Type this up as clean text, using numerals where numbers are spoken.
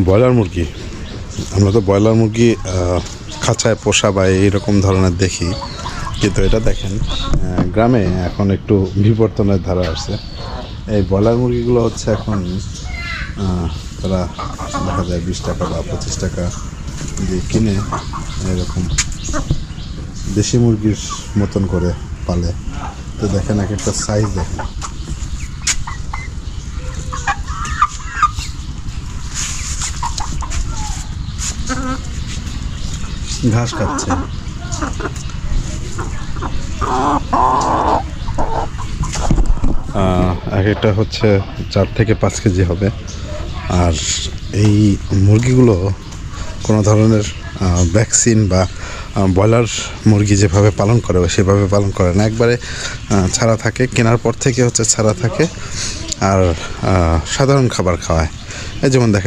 Broiler মুরগি, আমরা তো ব্রয়লার মুরগি খাঁচায় পোষা বা এইরকম ধরনের দেখি, কিন্তু এটা দেখেন গ্রামে এখন একটু বিবর্তনের ধারা আসছে। এই ব্রয়লার মুরগিগুলো হচ্ছে এখন তারা দেখা যায় 20 টাকা বা 25 টাকা দিয়ে কিনে এরকম দেশি মুরগির মতন করে পালে। তো দেখেন এক একটা সাইজ দেখেন, ঘাস খাচ্ছে। এক একটা হচ্ছে 4 থেকে 5 কেজি হবে। আর এই মুরগিগুলো কোনো ধরনের ভ্যাকসিন বা ব্রয়লার মুরগি যেভাবে পালন করে সেভাবে পালন করে না, একবারে ছাড়া থাকে, কেনার পর থেকে হচ্ছে ছাড়া থাকে। আর সাধারণ খাবার খাওয়ায়, এই যেমন দেখেন